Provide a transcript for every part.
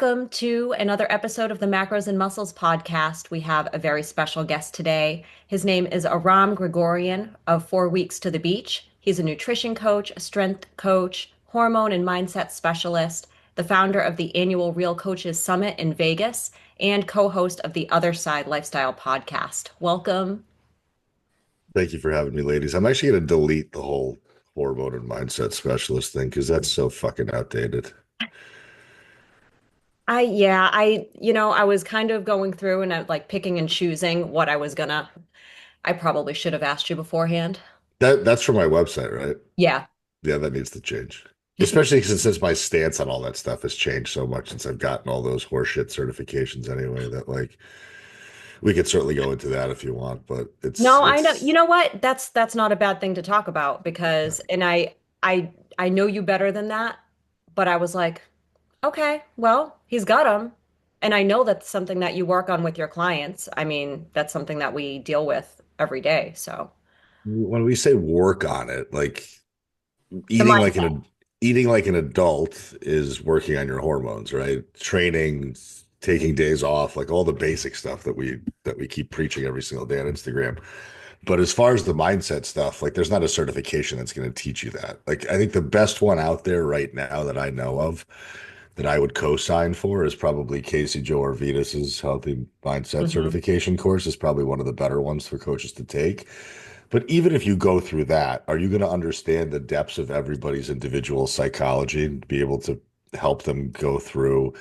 Welcome to another episode of the Macros and Muscles podcast. We have a very special guest today. His name is Aram Grigorian of 4 Weeks to the Beach. He's a nutrition coach, a strength coach, hormone and mindset specialist, the founder of the annual Real Coaches Summit in Vegas, and co-host of the Other Side Lifestyle podcast. Welcome. Thank you for having me, ladies. I'm actually going to delete the whole hormone and mindset specialist thing because that's so fucking outdated. I was kind of going through and I like picking and choosing what I probably should have asked you beforehand. That's from my website, right? Yeah. Yeah, that needs to change. Especially since my stance on all that stuff has changed so much since I've gotten all those horseshit certifications anyway, that like we could certainly go into that if you want, but it's No, I know. You it's know what? That's not a bad thing to talk about yeah. because and I know you better than that, but I was like, okay, well, he's got them. And I know that's something that you work on with your clients. I mean, that's something that we deal with every day. So, When we say work on it, like the eating like mindset. an eating like an adult is working on your hormones, right? Training, taking days off, like all the basic stuff that we keep preaching every single day on Instagram. But as far as the mindset stuff, like there's not a certification that's going to teach you that. Like I think the best one out there right now that I know of that I would co-sign for is probably Casey Joe Arvidas' healthy mindset Hmm. certification course is probably one of the better ones for coaches to take. But even if you go through that, are you going to understand the depths of everybody's individual psychology and be able to help them go through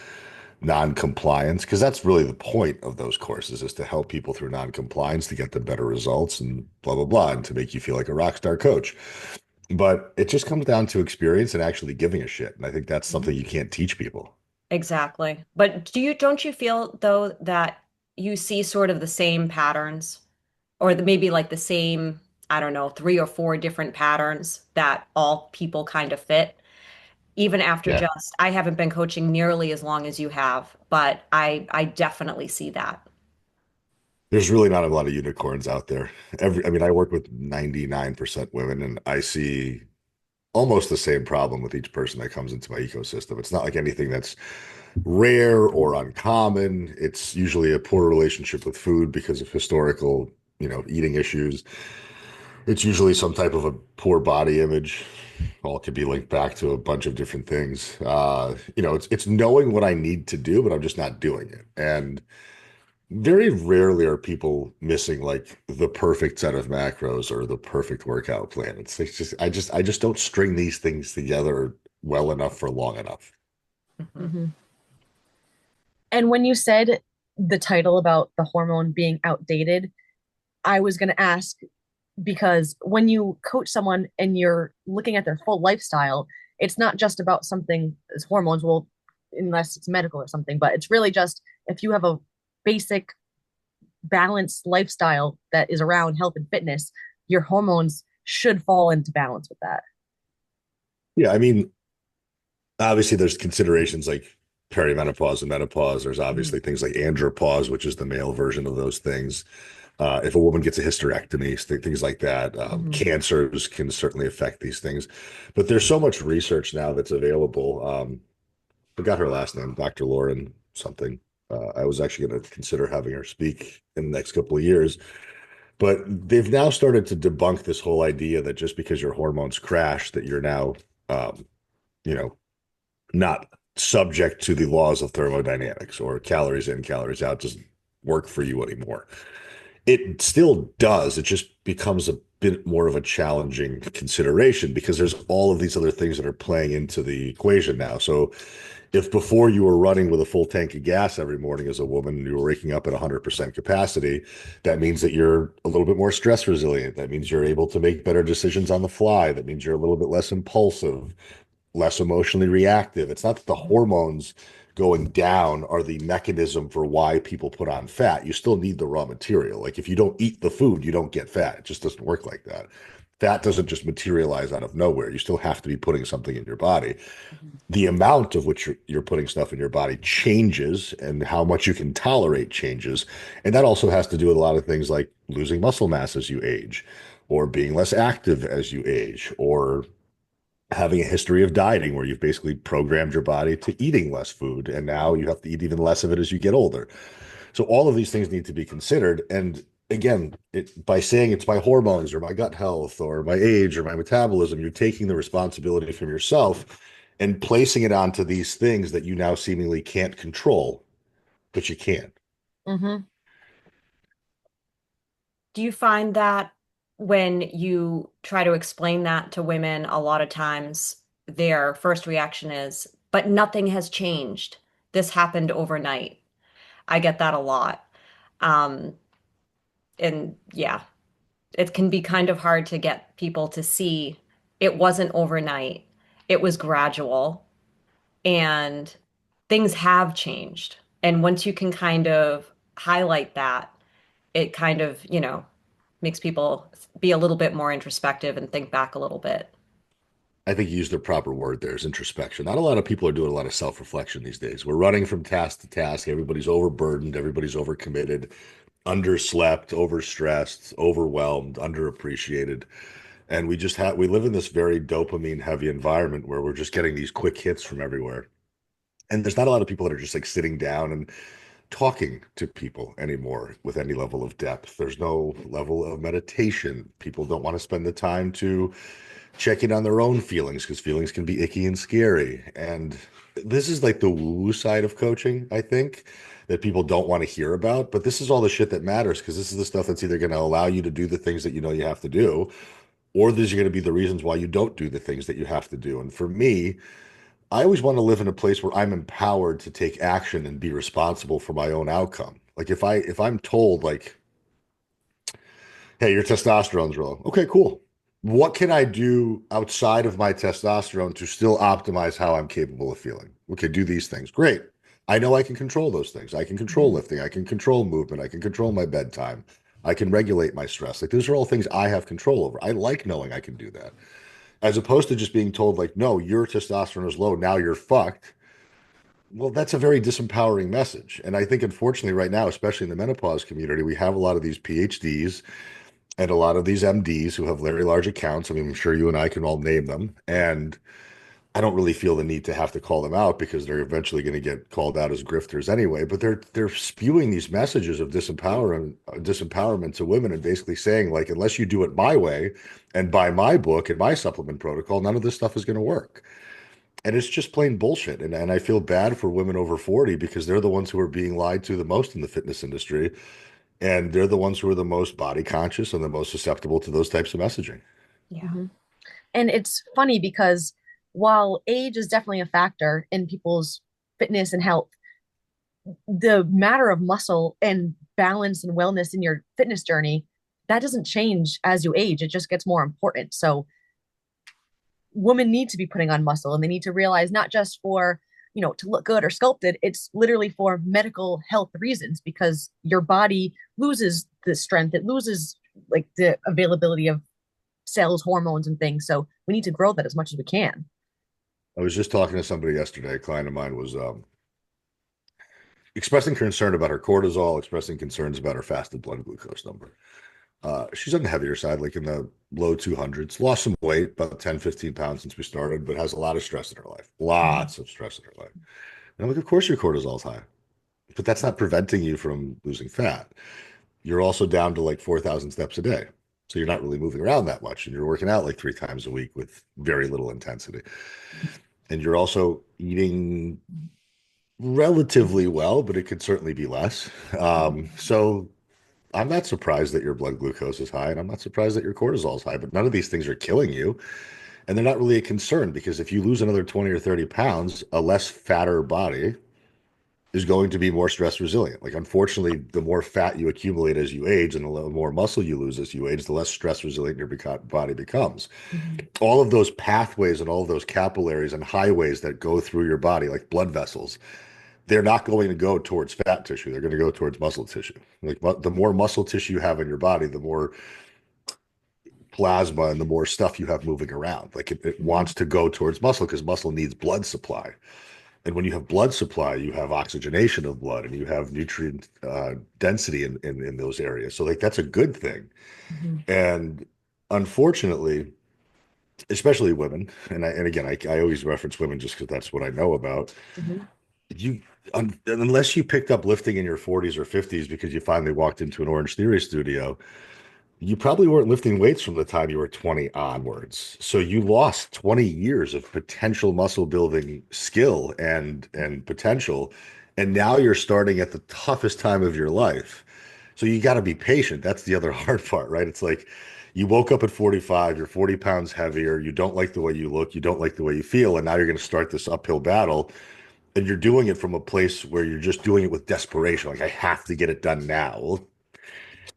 non-compliance? Because that's really the point of those courses is to help people through non-compliance to get them better results and blah, blah, blah, and to make you feel like a rock star coach. But it just comes down to experience and actually giving a shit. And I think that's something you can't teach people. Exactly. But don't you feel though that you see sort of the same patterns or maybe like the same, I don't know, three or four different patterns that all people kind of fit? Even after Yeah. I haven't been coaching nearly as long as you have, but I definitely see that. There's really not a lot of unicorns out there. I mean, I work with 99% women and I see almost the same problem with each person that comes into my ecosystem. It's not like anything that's rare or uncommon. It's usually a poor relationship with food because of historical, eating issues. It's usually some type of a poor body image. All can be linked back to a bunch of different things. It's knowing what I need to do, but I'm just not doing it. And very rarely are people missing like the perfect set of macros or the perfect workout plan. It's just I just don't string these things together well enough for long enough. Mhm. hmm And when you said the title about the hormone being outdated, I was going to ask because when you coach someone and you're looking at their full lifestyle, it's not just about something as hormones, well, unless it's medical or something, but it's really just if you have a basic balanced lifestyle that is around health and fitness, your hormones should fall into balance with that. Yeah, I mean, obviously there's considerations like perimenopause and menopause. There's Mhm. obviously things like andropause, which is the male version of those things. If a woman gets a hysterectomy, things like that, Mhm. cancers can certainly affect these things. But there's so much research now that's available. Forgot her last name, Dr. Lauren something. I was actually going to consider having her speak in the next couple of years. But they've now started to debunk this whole idea that just because your hormones crash, that you're now, um, you know, not subject to the laws of thermodynamics or calories in, calories out doesn't work for you anymore. It still does. It just becomes a bit more of a challenging consideration because there's all of these other things that are playing into the equation now. So if before you were running with a full tank of gas every morning as a woman and you were waking up at 100% capacity, that means that you're a little bit more stress resilient. That means you're able to make better decisions on the fly. That means you're a little bit less impulsive, less emotionally reactive. It's not that the hormones going down are the mechanism for why people put on fat. You still need the raw material. Like if you don't eat the food, you don't get fat. It just doesn't work like that. Fat doesn't just materialize out of nowhere. You still have to be putting something in your body. Mhm. The amount of which you're putting stuff in your body changes and how much you can tolerate changes. And that also has to do with a lot of things like losing muscle mass as you age or being less active as you age or having a history of dieting where you've basically programmed your body to eating less food, and now you have to eat even less of it as you get older. So all of these things need to be considered. And again, by saying it's my hormones or my gut health or my age or my metabolism, you're taking the responsibility from yourself and placing it onto these things that you now seemingly can't control, but you can. Hmm. Do you find that when you try to explain that to women, a lot of times their first reaction is, but nothing has changed. This happened overnight. I get that a lot. Um, and yeah, it can be kind of hard to get people to see it wasn't overnight. It was gradual and things have changed. And once you can kind of highlight that, it kind of, makes people be a little bit more introspective and think back a little bit. I think you used the proper word there is introspection. Not a lot of people are doing a lot of self-reflection these days. We're running from task to task. Everybody's overburdened. Everybody's overcommitted, underslept, overstressed, overwhelmed, underappreciated. And we live in this very dopamine heavy environment where we're just getting these quick hits from everywhere. And there's not a lot of people that are just like sitting down and talking to people anymore with any level of depth. There's no level of meditation. People don't want to spend the time to check in on their own feelings because feelings can be icky and scary. And this is like the woo side of coaching, I think, that people don't want to hear about. But this is all the shit that matters because this is the stuff that's either going to allow you to do the things that you know you have to do, or these are going to be the reasons why you don't do the things that you have to do. And for me, I always want to live in a place where I'm empowered to take action and be responsible for my own outcome. Like if I'm told like, hey, your testosterone's low. Okay, cool. What can I do outside of my testosterone to still optimize how I'm capable of feeling? Okay, do these things. Great. I know I can control those things. I can control Hmm. lifting. I can control movement. I can control my bedtime. I can regulate my stress. Like those are all things I have control over. I like knowing I can do that. As opposed to just being told like, no, your testosterone is low. Now you're fucked. Well, that's a very disempowering message. And I think unfortunately right now, especially in the menopause community, we have a lot of these PhDs and a lot of these MDs who have very large accounts. I mean, I'm sure you and I can all name them. And I don't really feel the need to have to call them out because they're eventually going to get called out as grifters anyway. But they're spewing these messages of disempowerment to women and basically saying like, unless you do it my way and by my book and my supplement protocol, none of this stuff is going to work. And it's just plain bullshit. And I feel bad for women over 40 because they're the ones who are being lied to the most in the fitness industry. And they're the ones who are the most body conscious and the most susceptible to those types of messaging. Yeah. Hmm. And it's funny because while age is definitely a factor in people's fitness and health, the matter of muscle and balance and wellness in your fitness journey, that doesn't change as you age. It just gets more important. So women need to be putting on muscle and they need to realize not just for, to look good or sculpted, it's literally for medical health reasons because your body loses the strength, it loses like the availability of cells, hormones, and things. So we need to grow that as much as we can. I was just talking to somebody yesterday. A client of mine was expressing concern about her cortisol, expressing concerns about her fasted blood glucose number. She's on the heavier side, like in the low 200s, lost some weight, about 10, 15 pounds since we started, but has a lot of stress in her life, Mhm. lots of stress in her life. And I'm like, of course your cortisol's high, but that's not preventing you from losing fat. You're also down to like 4,000 steps a day. So you're not really moving around that much and you're working out like 3 times a week with very little intensity. And you're also eating relatively well, but it could certainly be less. So I'm not surprised that your blood glucose is high, and I'm not surprised that your cortisol is high, but none of these things are killing you. And they're not really a concern because if you lose another 20 or 30 pounds, a less fatter body is going to be more stress resilient. Like, unfortunately, the more fat you accumulate as you age and the more muscle you lose as you age, the less stress resilient your body becomes. Mhm. All of those pathways and all of those capillaries and highways that go through your body, like blood vessels, they're not going to go towards fat tissue. They're going to go towards muscle tissue. Like the more muscle tissue you have in your body, the more plasma and the more stuff you have moving around. Like it Mhm. wants to go towards muscle because muscle needs blood supply. And when you have blood supply, you have oxygenation of blood and you have nutrient density in those areas. So like that's a good thing. Mhm. And unfortunately, especially women. And again, I always reference women just because that's what I know about. Mhm. You, unless you picked up lifting in your 40s or 50s because you finally walked into an Orange Theory studio, you probably weren't lifting weights from the time you were 20 onwards. So you lost 20 years of potential muscle building skill and potential. And now you're starting at the toughest time of your life. So you got to be patient. That's the other hard part, right? It's like you woke up at 45, you're 40 pounds heavier, you don't like the way you look, you don't like the way you feel, and now you're going to start this uphill battle. And you're doing it from a place where you're just doing it with desperation. Like, I have to get it done now. Well,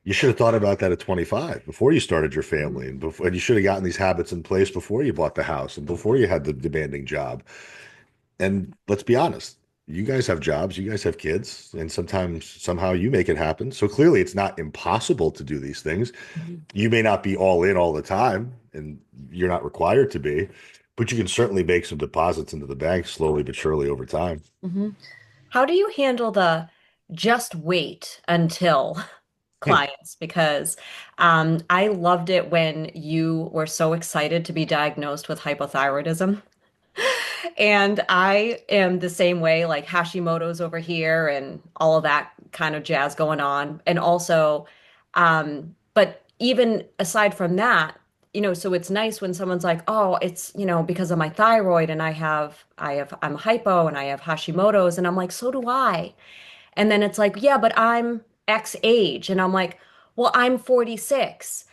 you should have thought about that at 25 before you started your family, and you should have gotten these habits in place before you bought the house and before you had the demanding job. And let's be honest, you guys have jobs, you guys have kids, and sometimes somehow you make it happen. So clearly it's not impossible to do these things. Mhm. You may not be all in all the time, and you're not required to be, but you can certainly make some deposits into the bank slowly but surely over time. Mhm. How do you handle the just wait until Hmm. clients? Because I loved it when you were so excited to be diagnosed with hypothyroidism. And I am the same way, like Hashimoto's over here and all of that kind of jazz going on. And also, but even aside from that, so it's nice when someone's like, oh, it's, because of my thyroid and I'm hypo and I have Hashimoto's. And I'm like, so do I. And then it's like, yeah, but I'm X age. And I'm like, well, I'm 46.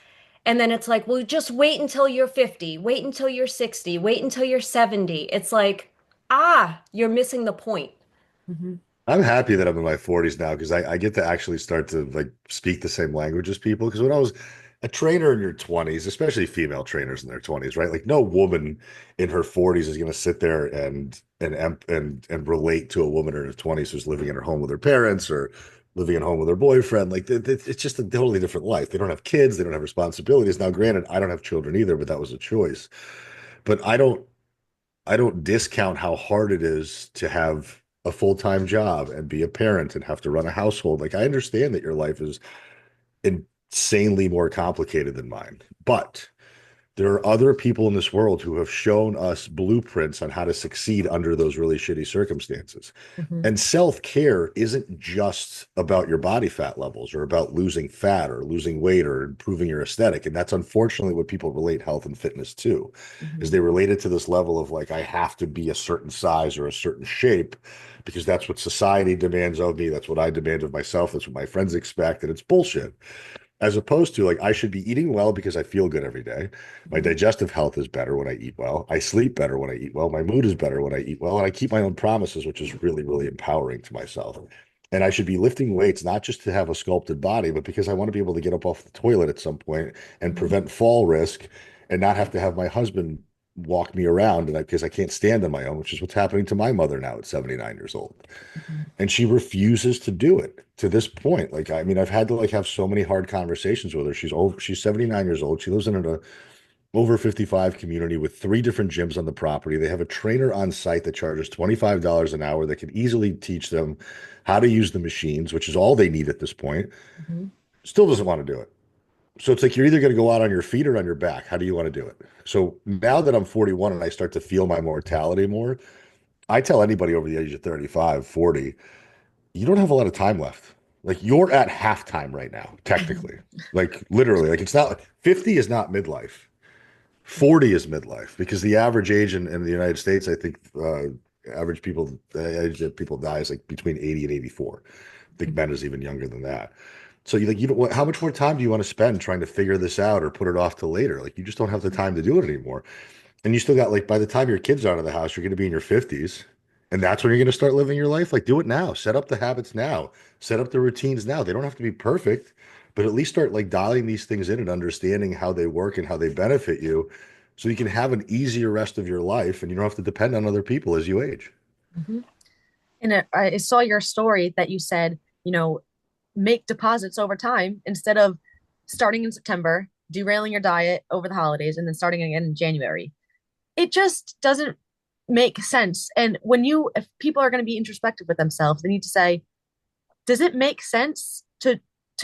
And then it's like, well, just wait until you're 50, wait until you're 60, wait until you're 70. It's like, you're missing the point. Mhm. I'm happy that I'm in my 40s now because I get to actually start to like speak the same language as people. Because when I was a trainer in your 20s, especially female trainers in their 20s, right? Like no woman in her 40s is going to sit there and relate to a woman in her 20s who's living in her home with her parents or living at home with her boyfriend. Like it's just a totally different life. They don't have kids, they don't have responsibilities. Now, granted, I don't have children either, but that was a choice. But I don't discount how hard it is to have a full-time job and be a parent and have to run a household. Like I understand that your life is insanely more complicated than mine, but there are other people in this world who have shown us blueprints on how to succeed under those really shitty circumstances. Mhm. And self-care isn't just about your body fat levels or about losing fat or losing weight or improving your aesthetic. And that's unfortunately what people relate health and fitness to, is Mhm. they relate it to this level of like, I have to be a certain size or a certain shape because that's what society demands of me. That's what I demand of myself. That's what my friends expect. And it's bullshit, as opposed to like I should be eating well because I feel good every day. My Mhm. digestive health is better when I eat well. I sleep better when I eat well. My mood is better when I eat well, and I keep my own promises, which is really, really empowering to myself. And I should be lifting weights not just to have a sculpted body, but because I want to be able to get up off the toilet at some point and Mhm. prevent fall risk and not have to have my husband walk me around and because I can't stand on my own, which is what's happening to my mother now at 79 years old, Mhm. and she refuses to do it to this point. Like, I mean, I've had to like have so many hard conversations with her. She's 79 years old. She lives in an over 55 community with three different gyms on the property. They have a trainer on site that charges $25 an hour that can easily teach them how to use the machines, which is all they need at this point. Mhm. Still doesn't want to do it. So it's like you're either going to go out on your feet or on your back. How do you want to do it? So now that I'm 41 and I start to feel my mortality more, I tell anybody over the age of 35, 40, you don't have a lot of time left. Like you're at halftime right now, Mhm. technically. Like literally, like it's not 50 is not midlife. 40 is midlife because the average age in the United States, I think average people age that people die is like between 80 and 84. I think men is even younger than that. So you like you don't how much more time do you want to spend trying to figure this out or put it off to later? Like you just don't have the time to do it anymore. And you still got like by the time your kids are out of the house, you're going to be in your 50s. And that's when you're going to start living your life. Like do it now. Set up the habits now. Set up the routines now. They don't have to be perfect, but at least start like dialing these things in and understanding how they work and how they benefit you so you can have an easier rest of your life and you don't have to depend on other people as you age. Mhm. And I saw your story that you said, make deposits over time instead of starting in September, derailing your diet over the holidays, and then starting again in January. It just doesn't make sense. And if people are going to be introspective with themselves, they need to say, does it make sense to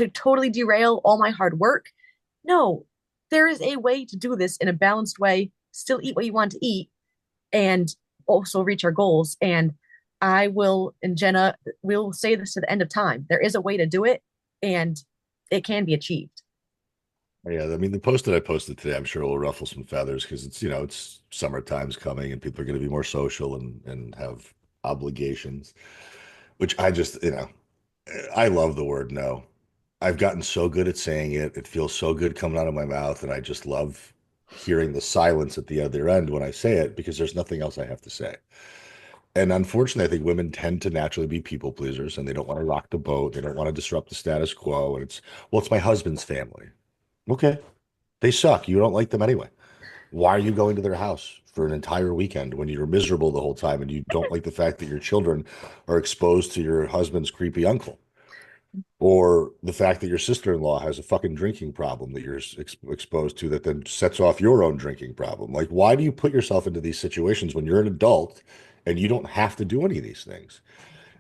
totally derail all my hard work? No, there is a way to do this in a balanced way still eat what you want to eat and also reach our goals. And I will, and Jenna, we'll say this to the end of time. There is a way to do it, and it can be achieved. Yeah, I mean, the post that I posted today, I'm sure will ruffle some feathers because it's, it's summer time's coming and people are going to be more social and have obligations, which I just, I love the word no. I've gotten so good at saying it. It feels so good coming out of my mouth, and I just love hearing the silence at the other end when I say it because there's nothing else I have to say. And unfortunately, I think women tend to naturally be people pleasers and they don't want to rock the boat. They don't want to disrupt the status quo. And it's my husband's family. Okay. They suck. You don't like them anyway. Why are you going to their house for an entire weekend when you're miserable the whole time and you don't like the fact that your children are exposed to your husband's creepy uncle? Or the fact that your sister-in-law has a fucking drinking problem that you're exposed to that then sets off your own drinking problem. Like, why do you put yourself into these situations when you're an adult and you don't have to do any of these things?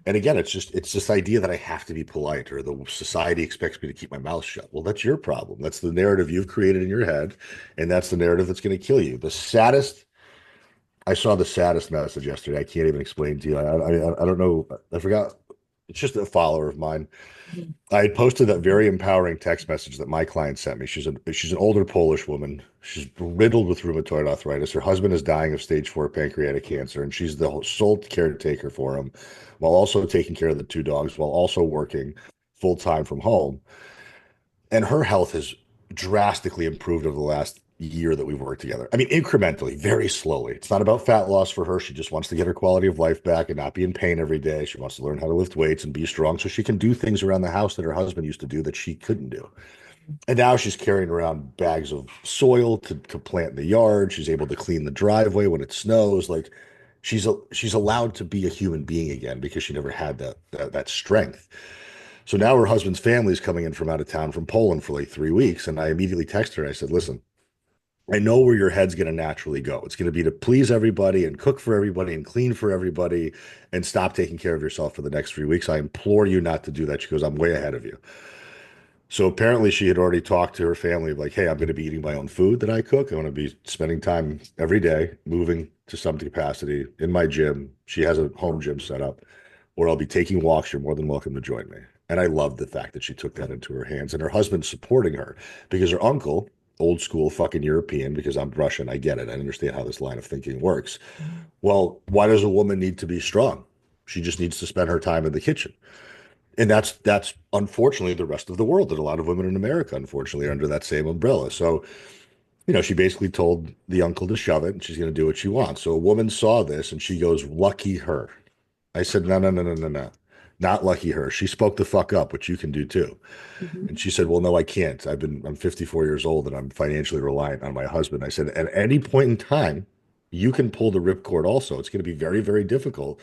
And again, it's this idea that I have to be polite or the society expects me to keep my mouth shut. Well, that's your problem. That's the narrative you've created in your head, and that's the narrative that's going to kill you. I saw the saddest message yesterday. I can't even explain to you. I don't know. I forgot. It's just a follower of mine. Mhm. I had posted that very empowering text message that my client sent me. She's an older Polish woman. She's riddled with rheumatoid arthritis. Her husband is dying of stage 4 pancreatic cancer, and she's the sole caretaker for him, while also taking care of the 2 dogs, while also working full time from home. And her health has drastically improved over the last year that we've worked together. I mean, incrementally, very slowly. It's not about fat loss for her. She just wants to get her quality of life back and not be in pain every day. She wants to learn how to lift weights and be strong so she can do things around the house that her husband used to do that she couldn't do. And now she's carrying around bags of soil to plant in the yard. She's able to clean the driveway when it snows. Like she's allowed to be a human being again because she never had that strength. So now her husband's family is coming in from out of town from Poland for like 3 weeks. And I immediately texted her. I said, listen, I know where your head's going to naturally go. It's going to be to please everybody and cook for everybody and clean for everybody and stop taking care of yourself for the next 3 weeks. I implore you not to do that. She goes, I'm way ahead of you. So apparently she had already talked to her family like, hey, I'm going to be eating my own food that I cook. I'm going to be spending time every day moving to some capacity in my gym. She has a home gym set up where I'll be taking walks. You're more than welcome to join me. And I love the fact that she took that into her hands and her husband's supporting her because her uncle, old school fucking European, because I'm Russian, I get it. I understand how this line of thinking works. Well, why does a woman need to be strong? She just needs to spend her time in the kitchen. And that's unfortunately the rest of the world that a lot of women in America, unfortunately, are under that same umbrella. So, she basically told the uncle to shove it and she's going to do what she wants. So a woman saw this and she goes, lucky her. I said, no, no, no, no, no, no. Not lucky her. She spoke the fuck up, which you can do too. Mhm. And she said, well, no, I can't. I'm 54 years old and I'm financially reliant on my husband. I said, at any point in time, you can pull the ripcord also. It's going to be very, very difficult.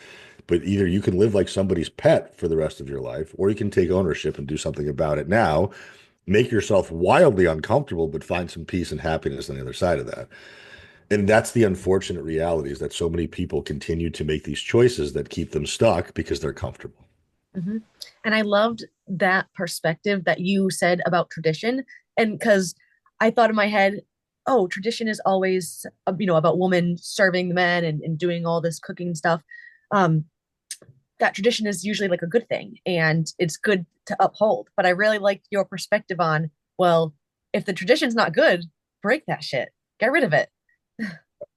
But either you can live like somebody's pet for the rest of your life, or you can take ownership and do something about it now, make yourself wildly uncomfortable, but find some peace and happiness on the other side of that. And that's the unfortunate reality is that so many people continue to make these choices that keep them stuck because they're comfortable. Mhm. And I loved that perspective that you said about tradition. And because I thought in my head, oh, tradition is always, about women serving the men and doing all this cooking stuff. Um, that tradition is usually like a good thing and it's good to uphold. But I really liked your perspective on, well, if the tradition's not good, break that shit, get rid of it.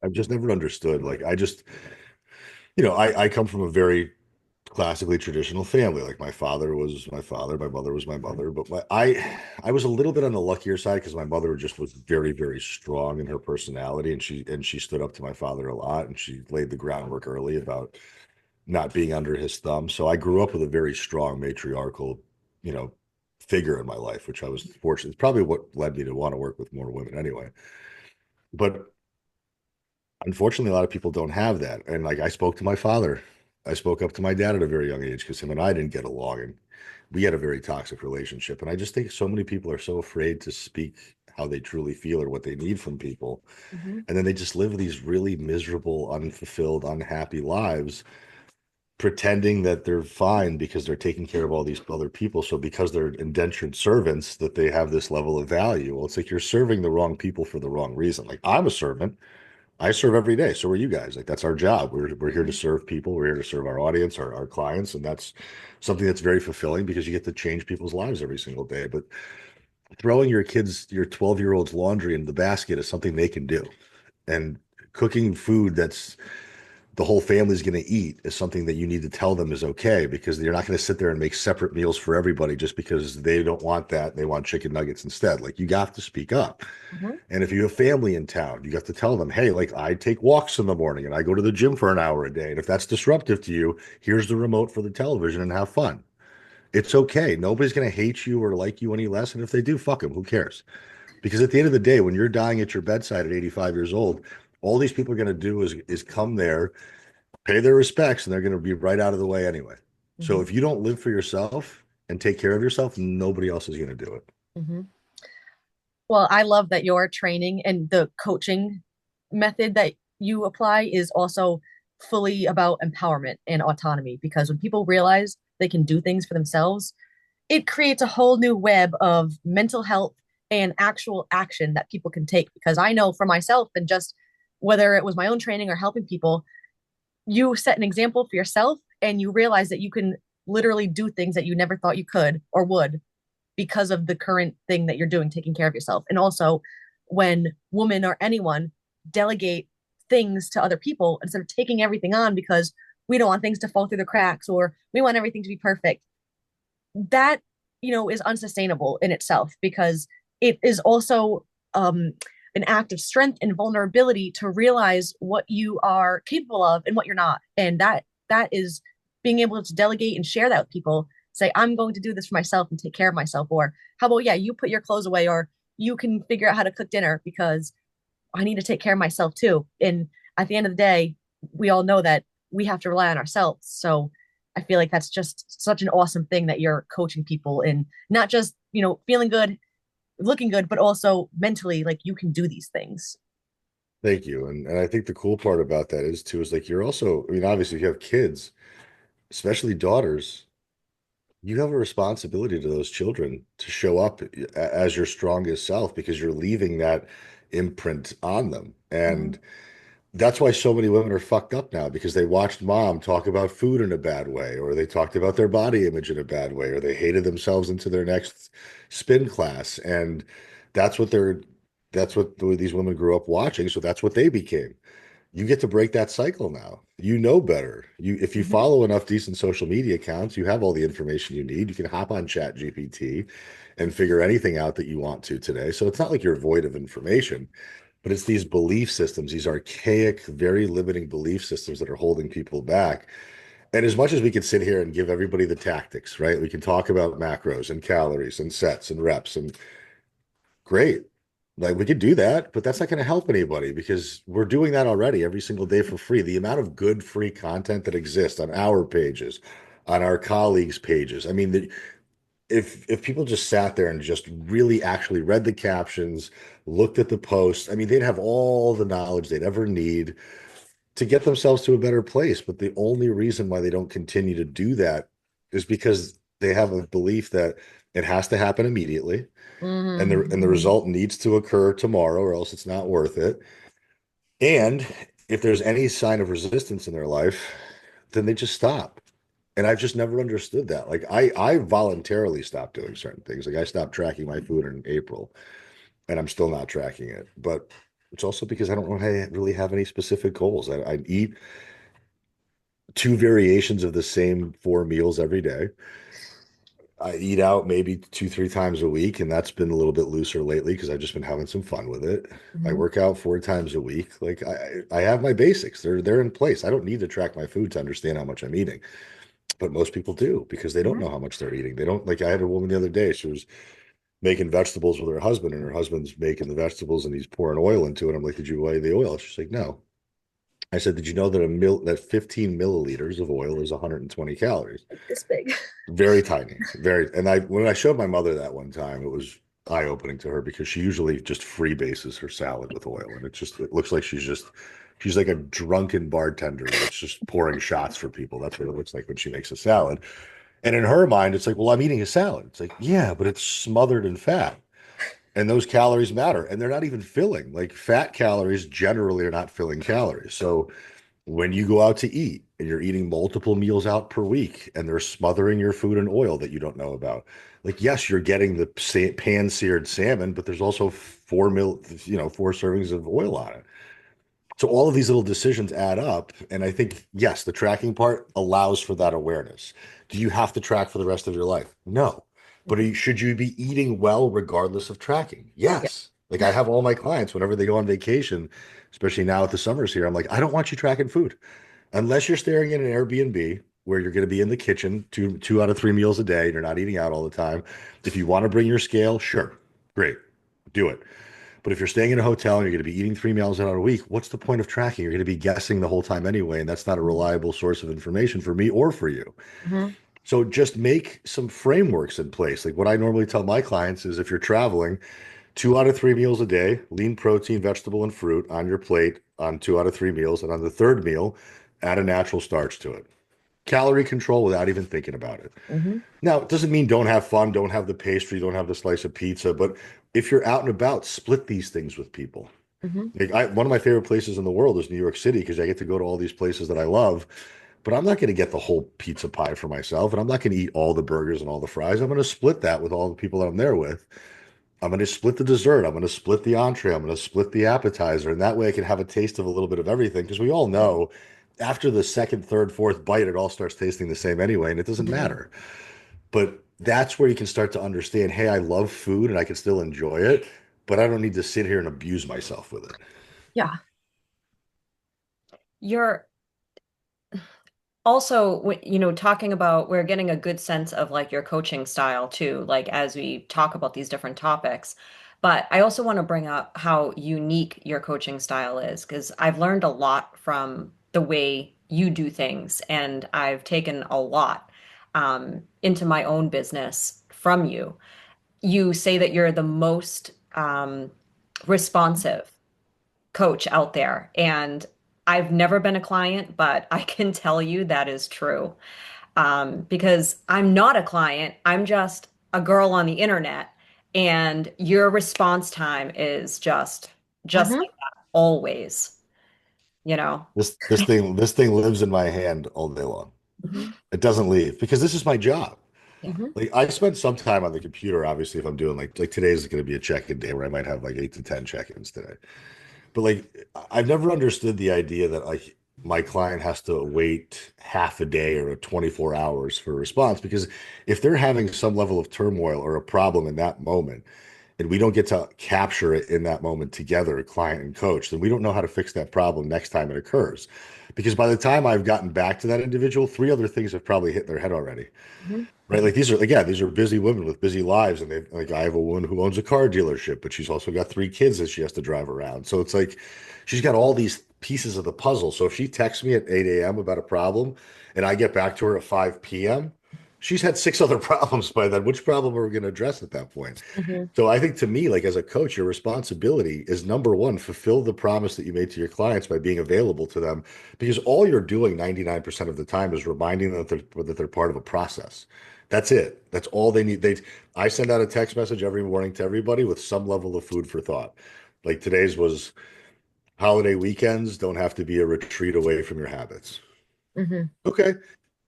I've just never understood. Like, I come from a very classically traditional family. Like my father was my father, my mother was my mother, but I was a little bit on the luckier side because my mother just was very, very strong in her personality, and she stood up to my father a lot, and she laid the groundwork early about not being under his thumb. So I grew up with a very strong matriarchal, you know, figure in my life, which I was fortunate. It's probably what led me to want to work with more women anyway. But unfortunately, a lot of people don't have that. And like I spoke to my father, I spoke up to my dad at a very young age because him and I didn't get along and we had a very toxic relationship. And I just think so many people are so afraid to speak how they truly feel or what they need from people. Mhm. And then they just live these really miserable, unfulfilled, unhappy lives, pretending that they're fine because they're taking care of all these other people. So because they're indentured servants, that they have this level of value. Well, it's like you're serving the wrong people for the wrong reason. Like I'm a servant. I serve every day. So are you guys. Like that's our job. We're here to serve people. We're here to serve our audience, our clients, and that's something that's very fulfilling because you get to change people's lives every single day. But throwing your 12-year-old's laundry in the basket is something they can do. And cooking food that's the whole family's going to eat is something that you need to tell them is okay because you're not going to sit there and make separate meals for everybody just because they don't want that. They want chicken nuggets instead. Like you have to speak up. Mhm. And if you have family in town, you have to tell them, hey, like I take walks in the morning and I go to the gym for an hour a day. And if that's disruptive to you, here's the remote for the television and have fun. It's okay. Nobody's going to hate you or like you any less. And if they do, fuck them. Who cares? Because at the end of the day, when you're dying at your bedside at 85 years old, all these people are going to do is come there, pay their respects, and they're going to be right out of the way anyway. So Mhm. if you don't live for yourself and take care of yourself, nobody else is going to do it. Mhm. Well, I love that your training and the coaching method that you apply is also fully about empowerment and autonomy because when people realize they can do things for themselves, it creates a whole new web of mental health and actual action that people can take. Because I know for myself, and just whether it was my own training or helping people, you set an example for yourself and you realize that you can literally do things that you never thought you could or would because of the current thing that you're doing, taking care of yourself. And also, when women or anyone delegate things to other people instead of taking everything on because we don't want things to fall through the cracks or we want everything to be perfect, that is unsustainable in itself because it is also an act of strength and vulnerability to realize what you are capable of and what you're not, and that is being able to delegate and share that with people. Say, I'm going to do this for myself and take care of myself, or how about, yeah, you put your clothes away, or you can figure out how to cook dinner because I need to take care of myself too. And at the end of the day, we all know that we have to rely on ourselves. So I feel like that's just such an awesome thing that you're coaching people in, not just, feeling good, looking good, but also mentally, like you can do these things. Thank you. And I think the cool part about that is too, is like you're also, I mean, obviously if you have kids, especially daughters, you have a responsibility to those children to show up as your strongest self because you're leaving that imprint on them. Mhm. And that's why so many women are fucked up now because they watched mom talk about food in a bad way, or they talked about their body image in a bad way, or they hated themselves into their next spin class. And that's what that's what these women grew up watching. So that's what they became. You get to break that cycle now. You know better. If you Mhm. follow enough decent social media accounts, you have all the information you need. You can hop on Chat GPT and figure anything out that you want to today. So it's not like you're void of information, but it's these belief systems, these archaic, very limiting belief systems that are holding people back. And as much as we can sit here and give everybody the tactics, right? We can talk about macros and calories and sets and reps and great. Like we could do that, but that's not going to help anybody because we're doing that already every single day for free. The amount of good free content that exists on our pages, on our colleagues' pages. I mean, if people just sat there and just really actually read the captions, looked at the posts, I mean, they'd have all the knowledge they'd ever need to get themselves to a better place. But the only reason why they don't continue to do that is because they have a belief that it has to happen immediately and the Mhm. result needs to occur tomorrow or else it's not worth it. And if there's any sign of resistance in their life, then they just stop. And I've just never understood that. Like I voluntarily stopped doing certain things. Like I stopped tracking my food in April and I'm still not tracking it. But it's also because I don't really have any specific goals. I eat two variations of the same four meals every day. I eat out maybe two, three times a week, and that's been a little bit looser lately because I've just been having some fun with it. I Mhm. work out four times a week. Like I have my basics. They're in place. I don't need to track my food to understand how much I'm eating. But most people do because they don't Mhm. know how much they're eating. They don't like I had a woman the other day, she was making vegetables with her husband, and her husband's making the vegetables and he's pouring oil into it. I'm like, did you weigh the oil? She's like, no. I said, did you know that that 15 milliliters of oil is 120 calories? Like this big. Very tiny, very. And when I showed my mother that one time, it was eye-opening to her because she usually just freebases her salad with oil, and it looks like she's like a drunken bartender that's just pouring shots for people. That's what it looks like when she makes a salad. And in her mind, it's like, well, I'm eating a salad. It's like, yeah, but it's smothered in fat. And those calories matter, and they're not even filling. Like fat calories generally are not filling calories. So when you go out to eat and you're eating multiple meals out per week and they're smothering your food in oil that you don't know about, like, yes, you're getting the pan-seared salmon, but there's also 4 servings of oil on it. So all of these little decisions add up. And I think, yes, the tracking part allows for that awareness. Do you have to track for the rest of your life? No. But Mhm. should you be eating well regardless of tracking? Yeah. Yes. Like I have all my clients whenever they go on vacation, especially now at the summers here, I'm like, I don't want you tracking food unless you're staying in an Airbnb where you're going to be in the kitchen two out of 3 meals a day and you're not eating out all the time. If you want to bring your scale, sure, great, do it. But if you're staying in a hotel and you're going to be eating 3 meals out a week, what's the point of tracking? You're going to be guessing the whole time anyway, and that's not a reliable source of information for me or for you. Mhm. So just make some frameworks in place. Like what I normally tell my clients is if you're traveling, 2 out of 3 meals a day, lean protein, vegetable, and fruit on your plate on 2 out of 3 meals. And on the third meal, add a natural starch to it. Calorie control without even thinking about it. Mhm. Now, it doesn't mean don't have fun, don't have the pastry, don't have the slice of pizza, but if you're out and about, split these things with people. Mhm. Like one of my favorite places in the world is New York City because I get to go to all these places that I love, but I'm not going to get the whole pizza pie for myself, and I'm not going to eat all the burgers and all the fries. I'm going to split that with all the people that I'm there with. I'm going to split the dessert. I'm going to split the entree. I'm going to split the appetizer. And that way I can have a taste of a little bit of everything. Because we all know after the second, third, fourth bite, it all starts tasting the same anyway. And it doesn't Mhm. matter. But that's where you can start to understand, hey, I love food and I can still enjoy it, but I don't need to sit here and abuse myself with it. Yeah. You're also, talking about, we're getting a good sense of like your coaching style too, like as we talk about these different topics. But I also want to bring up how unique your coaching style is, because I've learned a lot from the way you do things, and I've taken a lot into my own business from you. You say that you're the most responsive coach out there. And I've never been a client, but I can tell you that is true. Because I'm not a client, I'm just a girl on the internet. And your response time is just Mhm. like that, always, you know. This thing lives in my hand all day long. Mhm. It doesn't leave because this is my job. Yeah. Mhm. Like I spend some time on the computer, obviously, if I'm doing like today's going to be a check-in day where I might have like 8 to 10 check-ins today. But like I've never understood the idea that like my client has to wait half a day or 24 hours for a response because if they're having some level of turmoil or a problem in that moment and we don't get to capture it in that moment together, client and coach, then we don't know how to fix that problem next time it occurs. Because by the time I've gotten back to that individual, 3 other things have probably hit their head already. Mhm. Right. Like these are busy women with busy lives. And they like I have a woman who owns a car dealership, but she's also got 3 kids that she has to drive around. So it's like she's got all these pieces of the puzzle. So if she texts me at 8 a.m. about a problem and I get back to her at 5 p.m., she's had 6 other problems by then. Which problem are we going to address at that point? Mhm. So I think to me, like as a coach, your responsibility is number one, fulfill the promise that you made to your clients by being available to them, because all you're doing 99% of the time is reminding them that they're part of a process. That's it. That's all they need. I send out a text message every morning to everybody with some level of food for thought. Like today's was holiday weekends don't have to be a retreat away from your habits. Mhm. Okay.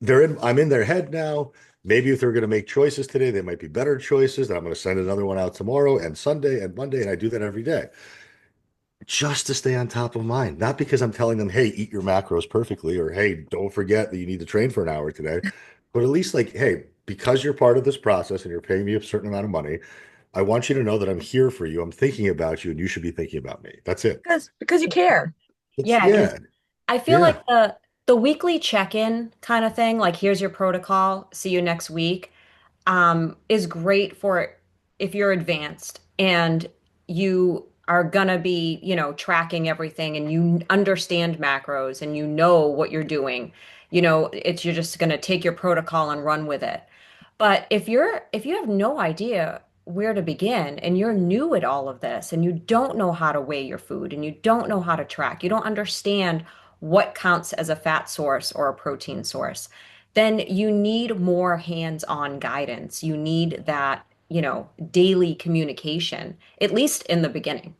I'm in their head now. Maybe if they're going to make choices today, they might be better choices. And I'm going to send another one out tomorrow and Sunday and Monday. And I do that every day just to stay on top of mind. Not because I'm telling them, hey, eat your macros perfectly, or hey, don't forget that you need to train for an hour today. But at least like, hey, because you're part of this process and you're paying me a certain amount of money, I want you to know that I'm here for you. I'm thinking about you and you should be thinking about me. That's it. Because you care. It's Yeah, because yeah, I feel like yeah. the weekly check-in kind of thing, like here's your protocol, see you next week, is great for if you're advanced and you are gonna be, tracking everything and you understand macros and you know what you're doing. You're just gonna take your protocol and run with it. But if you have no idea where to begin and you're new at all of this and you don't know how to weigh your food and you don't know how to track, you don't understand what counts as a fat source or a protein source, then you need more hands-on guidance. You need that. daily communication, at least in the beginning.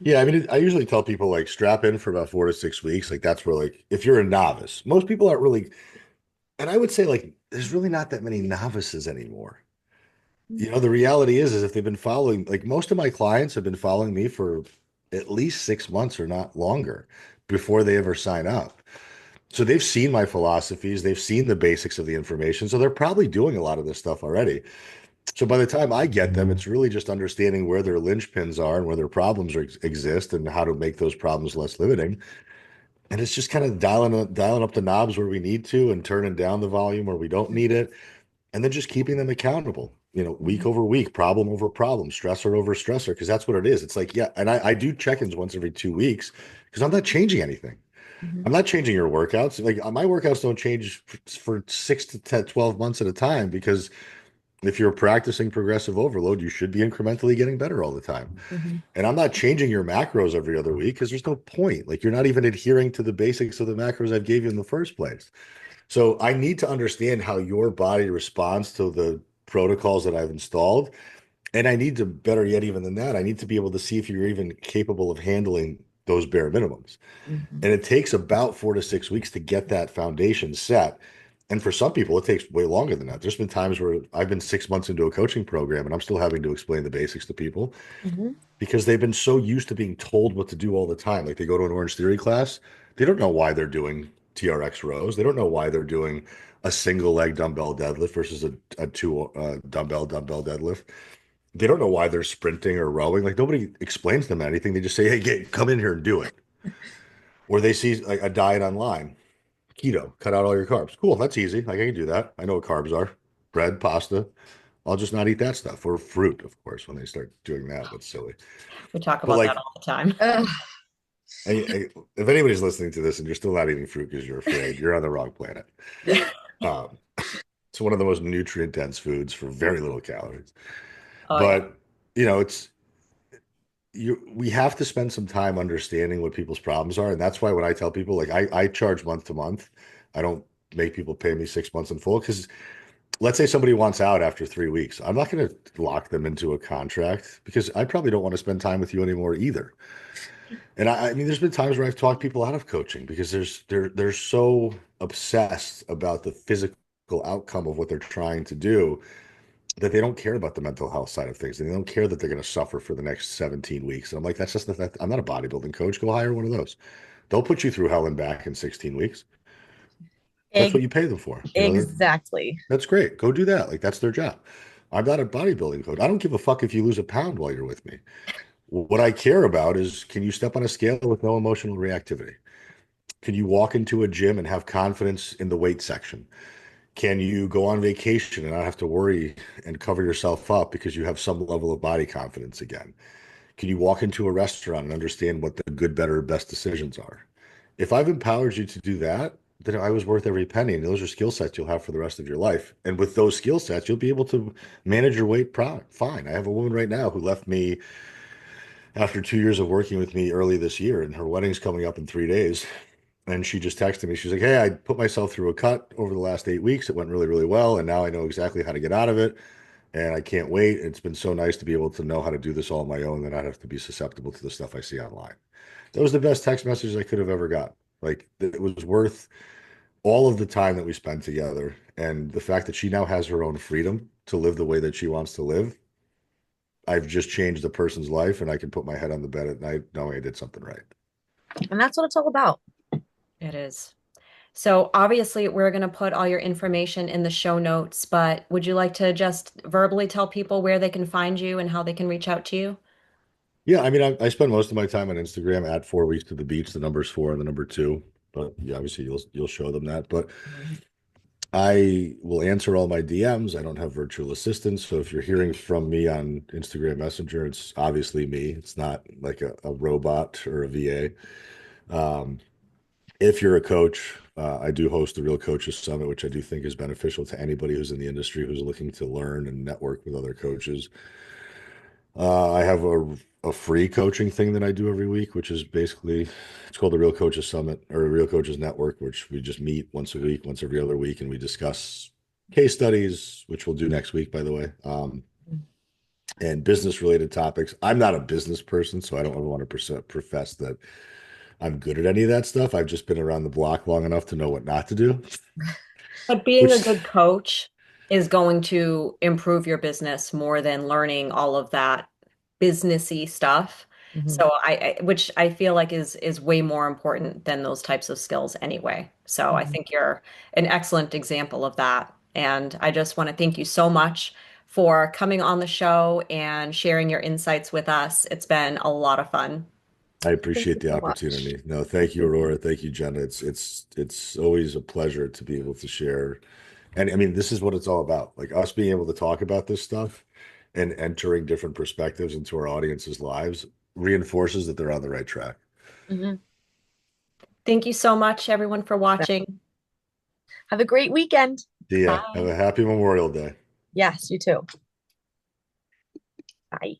Yeah, I mean, I usually tell people like strap in for about 4 to 6 weeks. Like that's where like if you're a novice, most people aren't really, and I would say like there's really not that many novices anymore. The reality is if they've been following, like most of my clients have been following me for at least 6 months or not longer before they ever sign up. So they've seen my philosophies, they've seen the basics of the information. So they're probably doing a lot of this stuff already. So by the time I get them, it's really just understanding where their linchpins are and where their problems exist and how to make those problems less limiting. And it's just kind of dialing up the knobs where we need to and turning down the volume where we don't need it. And then just keeping them accountable, week over week, problem over problem, stressor over stressor, because that's what it is. It's like, yeah. And I do check-ins once every 2 weeks because I'm not changing anything. Mhm. I'm not changing your workouts. Like my workouts don't change for 6 to 12 months at a time because if you're practicing progressive overload, you should be incrementally getting better all the time. Mhm. And I'm not changing your macros every other week because there's no point. Like you're not even adhering to the basics of the macros I've gave you in the first place. So I need to understand how your body responds to the protocols that I've installed. And I need to, better yet, even than that, I need to be able to see if you're even capable of handling those bare minimums. Mhm. And it takes about 4 to 6 weeks to get that foundation set. And for some people, it takes way longer than that. There's been times where I've been 6 months into a coaching program and I'm still having to explain the basics to people Mhm. because they've been so used to being told what to do all the time. Like they go to an Orange Theory class, they don't know why they're doing TRX rows. They don't know why they're doing a single leg dumbbell deadlift versus a two dumbbell deadlift. They don't know why they're sprinting or rowing. Like nobody explains them anything. They just say, "Hey, come in here and do it." Or they see like a diet online, keto, cut out all your carbs. Cool, that's easy. Like I can do that. I know what carbs are: bread, pasta. I'll just not eat that stuff or fruit, of course. When they start doing that, that's silly. We talk But about that like all the time. Ugh. if anybody's listening to this and you're still not eating fruit because you're afraid, you're on the wrong planet. Um, it's one of the most nutrient dense foods for very little calories. Oh yeah. But it's we have to spend some time understanding what people's problems are. And that's why when I tell people like I charge month to month, I don't make people pay me 6 months in full because let's say somebody wants out after 3 weeks. I'm not going to lock them into a contract because I probably don't want to spend time with you anymore either. And I mean, there's been times where I've talked people out of coaching because they're so obsessed about the physical outcome of what they're trying to do that they don't care about the mental health side of things. And they don't care that they're going to suffer for the next 17 weeks. And I'm like, that's just I'm not a bodybuilding coach. Go hire one of those. They'll put you through hell and back in 16 weeks. That's Ex- what you pay them for. exactly. That's great. Go do that. Like that's their job. I'm not a bodybuilding coach. I don't give a fuck if you lose a pound while you're with me. What I care about is can you step on a scale with no emotional reactivity? Can you walk into a gym and have confidence in the weight section? Can you go on vacation and not have to worry and cover yourself up because you have some level of body confidence again? Can you walk into a restaurant and understand what the good, better, best decisions are? If I've empowered you to do that, then I was worth every penny. And those are skill sets you'll have for the rest of your life. And with those skill sets, you'll be able to manage your weight fine. I have a woman right now who left me after 2 years of working with me early this year, and her wedding's coming up in 3 days. And she just texted me. She's like, "Hey, I put myself through a cut over the last 8 weeks. It went really, really well. And now I know exactly how to get out of it. And I can't wait. It's been so nice to be able to know how to do this all on my own and not have to be susceptible to the stuff I see online." That was the best text message I could have ever got. Like, it was worth all of the time that we spent together. And the fact that she now has her own freedom to live the way that she wants to live. I've just changed a person's life and I can put my head on the bed at night knowing I did something right. And that's what it's all about. It is. So obviously, we're going to put all your information in the show notes, but would you like to just verbally tell people where they can find you and how they can reach out to you? Yeah, I mean, I spend most of my time on Instagram at 4 weeks to the beach. The number's four and the number two. But yeah, obviously you'll show them that. But I will answer all my DMs. I don't have virtual assistants. So if you're hearing from me on Instagram Messenger, it's obviously me. It's not like a robot or a VA. Um, if you're a coach, I do host the Real Coaches Summit, which I do think is beneficial to anybody who's in the industry who's looking to learn and network with other coaches. I have a free coaching thing that I do every week, which is basically it's called the Real Coaches Summit or Real Coaches Network, which we just meet once a week, once every other week, and we discuss case studies, which we'll do next week, by the way. and business related topics. I'm not a business person, so I don't ever want to profess that I'm good at any of that stuff. I've just been around the block long enough to know what not to do, But being a which good coach is going to improve your business more than learning all of that businessy stuff. Mhm. So which I feel like is way more important than those types of skills anyway. So I Mhm. think you're an excellent example of that. And I just want to thank you so much for coming on the show and sharing your insights with us. It's been a lot of fun. I Thank appreciate you the so much. opportunity. No, thank you, Aurora. Thank you, Jenna. It's always a pleasure to be able to share. And I mean, this is what it's all about. Like us being able to talk about this stuff and entering different perspectives into our audience's lives reinforces that they're on the right track. Mhm. Thank you so much, everyone, for watching. Have a great weekend. See ya. Have Bye. a happy Memorial Day. Yes, you too. Bye.